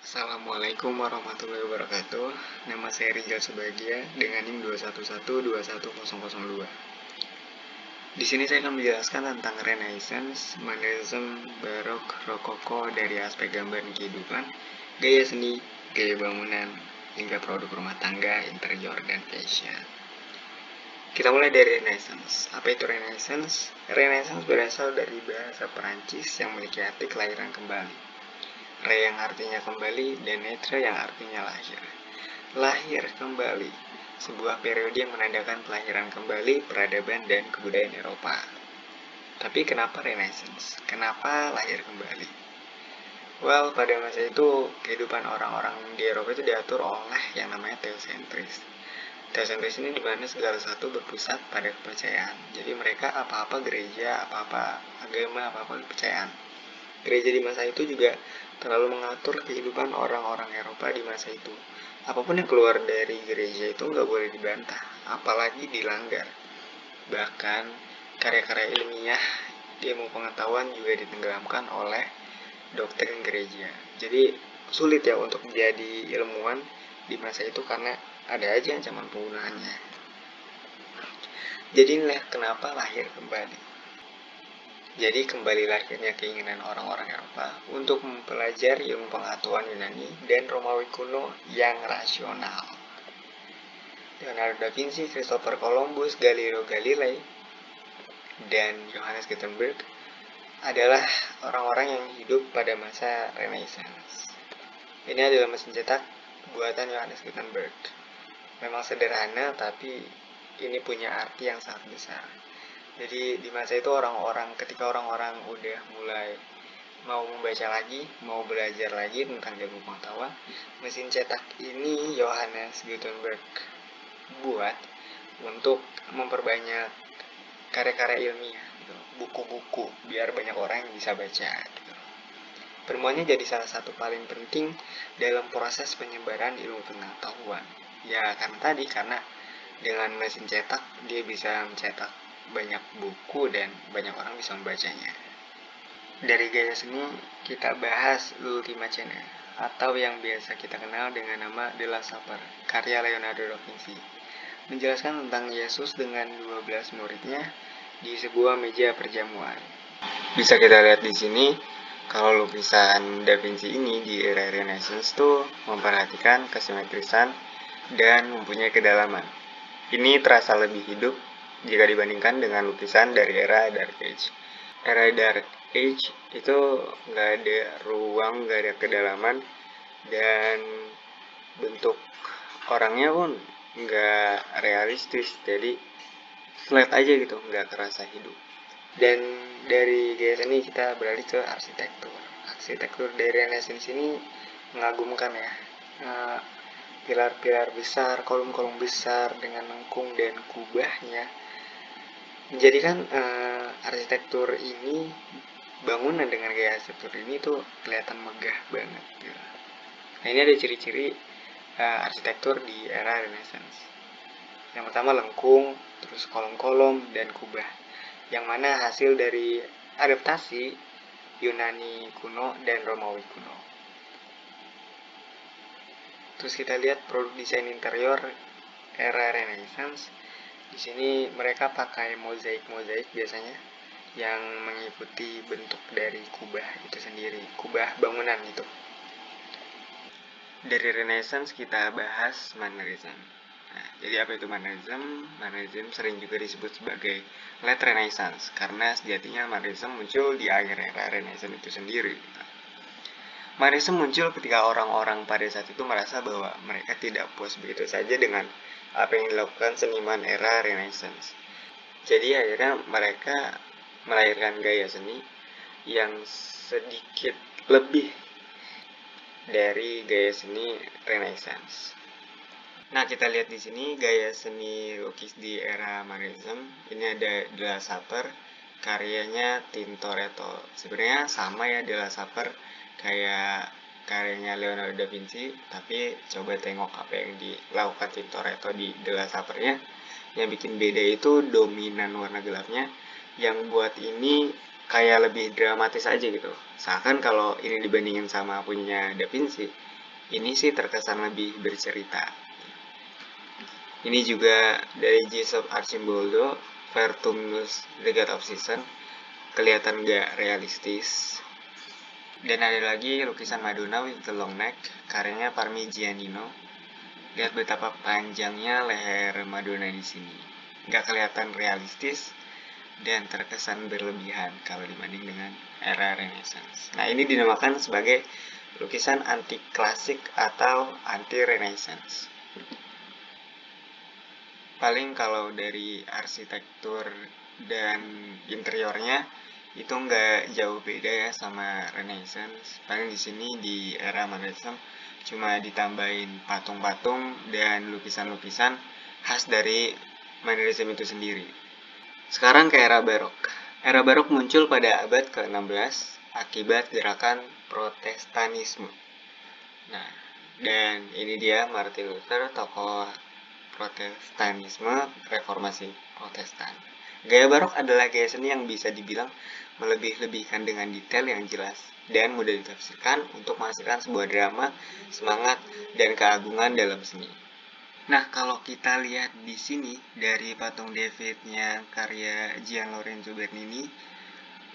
Assalamualaikum warahmatullahi wabarakatuh. Nama saya Rizal Subagia dengan NIM 211221002. Di sini saya akan menjelaskan tentang Renaissance, Modernism, Barok, Rokoko dari aspek gambar dan kehidupan, gaya seni, gaya bangunan, hingga produk rumah tangga, interior, dan fashion. Kita mulai dari Renaissance. Apa itu Renaissance? Renaissance berasal dari bahasa Perancis yang memiliki arti kelahiran kembali. Re yang artinya kembali dan netre yang artinya lahir. Lahir kembali, sebuah periode yang menandakan kelahiran kembali peradaban dan kebudayaan Eropa. Tapi kenapa Renaissance? Kenapa lahir kembali? Well, pada masa itu kehidupan orang-orang di Eropa itu diatur oleh yang namanya teosentris. Teosentris ini dimana segala sesuatu berpusat pada kepercayaan. Jadi mereka apa-apa gereja, apa-apa agama, apa-apa kepercayaan. Gereja di masa itu juga terlalu mengatur kehidupan orang-orang Eropa di masa itu. Apapun yang keluar dari gereja itu nggak boleh dibantah, apalagi dilanggar. Bahkan karya-karya ilmiah, ilmu pengetahuan juga ditenggelamkan oleh doktrin gereja. Jadi sulit ya untuk menjadi ilmuwan di masa itu karena ada aja ancaman penggunaannya. Jadi inilah kenapa lahir kembali. Jadi kembali lahirnya keinginan orang-orang Eropa untuk mempelajari ilmu pengetahuan Yunani dan Romawi kuno yang rasional. Leonardo da Vinci, Christopher Columbus, Galileo Galilei, dan Johannes Gutenberg adalah orang-orang yang hidup pada masa Renaissance. Ini adalah mesin cetak buatan Johannes Gutenberg. Memang sederhana, tapi ini punya arti yang sangat besar. Jadi di masa itu ketika orang-orang udah mulai mau membaca lagi, mau belajar lagi tentang ilmu pengetahuan, mesin cetak ini Johannes Gutenberg buat untuk memperbanyak karya-karya ilmiah, gitu. Buku-buku biar banyak orang yang bisa baca. Gitu. Penemuannya jadi salah satu paling penting dalam proses penyebaran ilmu pengetahuan. Ya karena dengan mesin cetak dia bisa mencetak banyak buku dan banyak orang bisa membacanya. Dari gaya seni kita bahas L'Ultima Cena atau yang biasa kita kenal dengan nama The Last Supper, karya Leonardo da Vinci. Menjelaskan tentang Yesus dengan 12 muridnya di sebuah meja perjamuan. Bisa kita lihat di sini kalau lukisan Da Vinci ini di era Renaissance tuh memperhatikan kesimetrisan dan mempunyai kedalaman. Ini terasa lebih hidup jika dibandingkan dengan lukisan dari era Dark Age. Era Dark Age itu nggak ada ruang, nggak ada kedalaman, dan bentuk orangnya pun nggak realistis, jadi flat aja gitu, nggak kerasa hidup. Dan dari gaya seni kita beralih ke arsitektur. Arsitektur dari Renaissance ini mengagumkan ya. Pilar-pilar besar, kolom-kolom besar dengan lengkung dan kubahnya menjadikan arsitektur ini, bangunan dengan gaya arsitektur ini tuh kelihatan megah banget gitu. Nah ini ada ciri-ciri arsitektur di era Renaissance. Yang pertama lengkung, terus kolom-kolom dan kubah, yang mana hasil dari adaptasi Yunani kuno dan Romawi kuno. Terus kita lihat produk desain interior era Renaissance. Di sini mereka pakai mozaik biasanya yang mengikuti bentuk dari kubah itu sendiri, kubah bangunan itu. Dari Renaissance kita bahas Mannerism. Nah, jadi apa itu Mannerism? Mannerism sering juga disebut sebagai Late Renaissance karena sejatinya Mannerism muncul di akhir era Renaissance itu sendiri. Mannerism muncul ketika orang-orang pada saat itu merasa bahwa mereka tidak puas begitu saja dengan apa yang dilakukan seniman era Renaissance. Jadi akhirnya mereka melahirkan gaya seni yang sedikit lebih dari gaya seni Renaissance. Nah, kita lihat di sini gaya seni lukis di era Mannerism. Ini ada De La Saper, karyanya Tintoretto. Sebenarnya sama ya De La Saper kayak karyanya Leonardo da Vinci, tapi coba tengok apa yang dilakukan Tintoretto di De La Sapernya. Yang bikin beda itu dominan warna gelapnya, yang buat ini kayak lebih dramatis aja gitu. Seakan kalau ini dibandingin sama punya Da Vinci, Ini sih terkesan lebih bercerita. Ini juga dari Giuseppe Arcimboldo, Vertumnus The God of Season. Kelihatan gak realistis. Dan ada lagi lukisan Madonna with the Long Neck, karyanya Parmigianino. Lihat betapa panjangnya leher Madonna di sini. Gak kelihatan realistis dan terkesan berlebihan kalau dibanding dengan era Renaissance. Nah, ini dinamakan sebagai lukisan anti klasik atau anti Renaissance. Paling kalau dari arsitektur dan interiornya itu nggak jauh beda ya sama Renaissance. Paling di sini di era Modernisme cuma ditambahin patung-patung dan lukisan-lukisan khas dari Modernisme itu sendiri. Sekarang ke era Barok. Era Barok muncul pada abad ke-16 akibat gerakan Protestanisme. Nah, dan ini dia Martin Luther, tokoh Protestanisme, reformasi Protestan. Gaya barok adalah gaya seni yang bisa dibilang melebih-lebihkan dengan detail yang jelas dan mudah ditafsirkan untuk menghasilkan sebuah drama, semangat, dan keagungan dalam seni. Nah, kalau kita lihat di sini dari patung Davidnya karya Gian Lorenzo Bernini,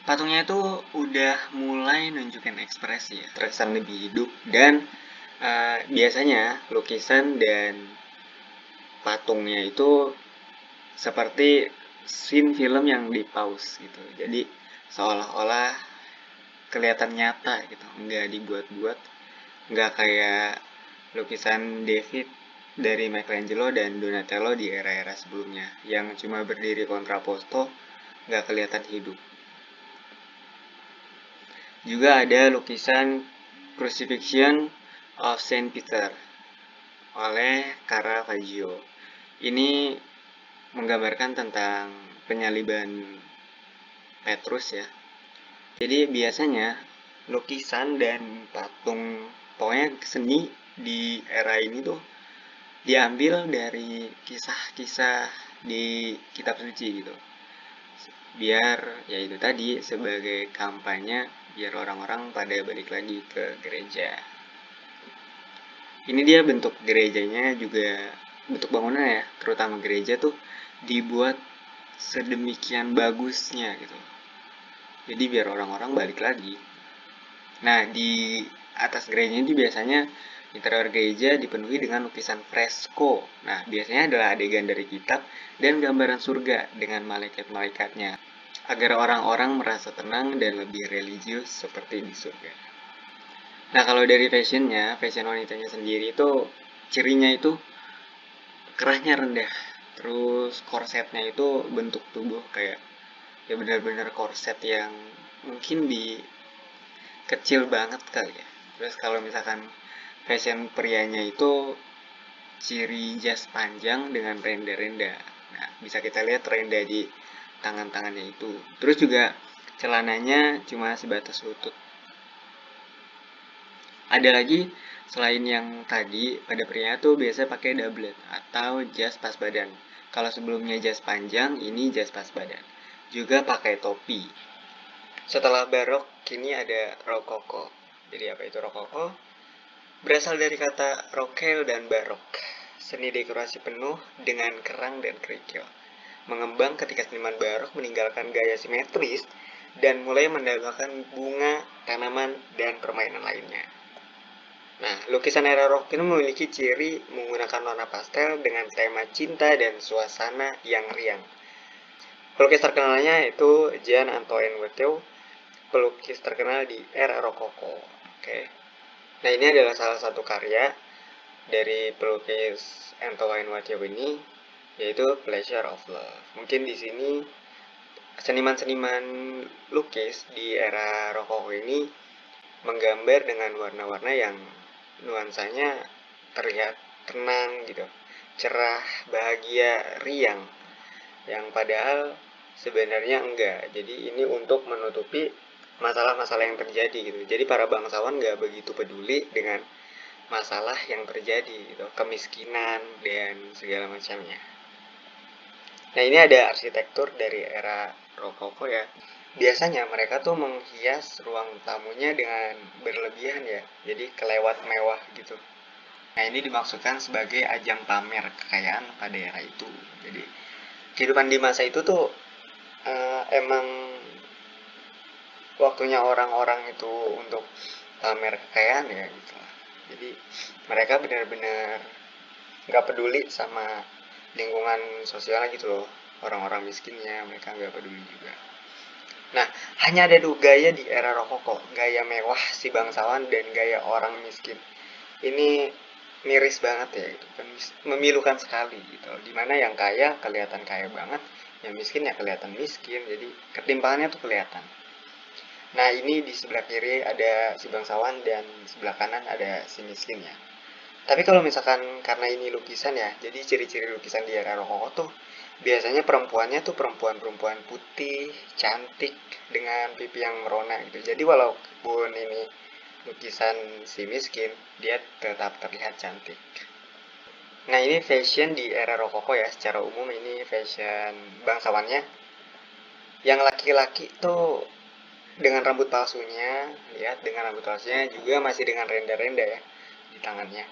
patungnya itu udah mulai nunjukin ekspresi ya, terkesan lebih hidup dan biasanya lukisan dan patungnya itu seperti scene film yang di pause gitu. Jadi seolah-olah kelihatan nyata gitu, nggak dibuat-buat, nggak kayak lukisan David dari Michelangelo dan Donatello di era-era sebelumnya yang cuma berdiri kontraposto, nggak kelihatan hidup. Juga ada lukisan Crucifixion of Saint Peter oleh Caravaggio. Ini menggambarkan tentang penyaliban Petrus ya. Jadi biasanya lukisan dan patung, pokoknya seni di era ini tuh diambil dari kisah-kisah di kitab suci gitu. Biar ya itu tadi sebagai kampanye biar orang-orang pada balik lagi ke gereja. Ini dia bentuk gerejanya juga, bentuk bangunan ya, terutama gereja tuh dibuat sedemikian bagusnya gitu. Jadi biar orang-orang balik lagi. Nah, di atas gereja ini biasanya interior gereja dipenuhi dengan lukisan fresko. Nah, biasanya adalah adegan dari kitab dan gambaran surga dengan malaikat-malaikatnya, agar orang-orang merasa tenang dan lebih religius seperti di surga. Nah, kalau dari fashionnya, fashion wanitanya sendiri itu cirinya itu kerahnya rendah. Terus korsetnya itu bentuk tubuh kayak ya benar-benar korset yang mungkin di kecil banget kali ya. Terus kalau misalkan fashion prianya itu ciri jas panjang dengan renda-renda. Nah, bisa kita lihat renda di tangan-tangannya itu. Terus juga celananya cuma sebatas lutut. Ada lagi selain yang tadi, pada pria tuh biasa pakai doublet atau jas pas badan. Kalau sebelumnya jas panjang, ini jas pas badan. Juga pakai topi. Setelah barok, kini ada rokoko. Jadi apa itu rokoko? Berasal dari kata rokel dan barok. Seni dekorasi penuh dengan kerang dan kerikil. Mengembang ketika seniman barok meninggalkan gaya simetris dan mulai mendagangkan bunga, tanaman, dan permainan lainnya. Nah, lukisan era Rok ini memiliki ciri menggunakan warna pastel dengan tema cinta dan suasana yang riang. Pelukis terkenalnya itu Jean-Antoine Watteau, pelukis terkenal di era Rokoko. Oke. Nah, ini adalah salah satu karya dari pelukis Antoine Watteau ini, yaitu Pleasure of Love. Mungkin di sini seniman-seniman lukis di era Rokoko ini menggambar dengan warna-warna yang nuansanya terlihat tenang gitu, cerah, bahagia, riang, yang padahal sebenarnya enggak. Jadi ini untuk menutupi masalah-masalah yang terjadi gitu. Jadi para bangsawan nggak begitu peduli dengan masalah yang terjadi gitu, kemiskinan dan segala macamnya. Nah, ini ada arsitektur dari era Rokoko ya. Biasanya mereka tuh menghias ruang tamunya dengan berlebihan ya, jadi kelewat mewah gitu. Nah, ini dimaksudkan sebagai ajang pamer kekayaan pada era itu. Jadi, kehidupan di masa itu tuh emang waktunya orang-orang itu untuk pamer kekayaan ya gitu lah. Jadi, mereka benar-benar nggak peduli sama lingkungan sosial gitu loh. Orang-orang miskinnya mereka nggak peduli juga. Nah, hanya ada dua gaya di era Rokoko, gaya mewah si bangsawan dan gaya orang miskin. Ini miris banget ya, itu kan memilukan sekali gitu. Dimana yang kaya kelihatan kaya banget, yang miskin ya kelihatan miskin. Jadi ketimpangannya tuh kelihatan. Nah, ini di sebelah kiri ada si bangsawan dan sebelah kanan ada si miskin ya. Tapi kalau misalkan karena ini lukisan ya, jadi ciri-ciri lukisan di era Rokoko tuh biasanya perempuannya tuh perempuan-perempuan putih, cantik dengan pipi yang merona gitu. Jadi walaupun ini lukisan si miskin, dia tetap terlihat cantik. Nah, ini fashion di era Rokoko ya, secara umum ini fashion bangsawannya. Yang laki-laki tuh dengan rambut palsunya, lihat dengan rambut palsunya juga masih dengan renda-renda ya di tangannya.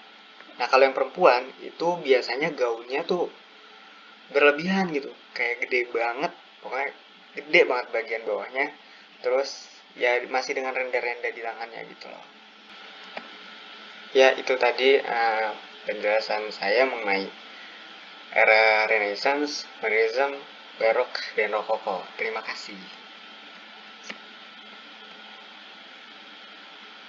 Nah, kalau yang perempuan itu biasanya gaunnya tuh berlebihan gitu, kayak gede banget, pokoknya gede banget bagian bawahnya. Terus ya masih dengan renda-renda di tangannya gitu loh. Ya, itu tadi penjelasan saya mengenai era Renaissance, Modernism, Barok, dan Rokoko. Terima kasih.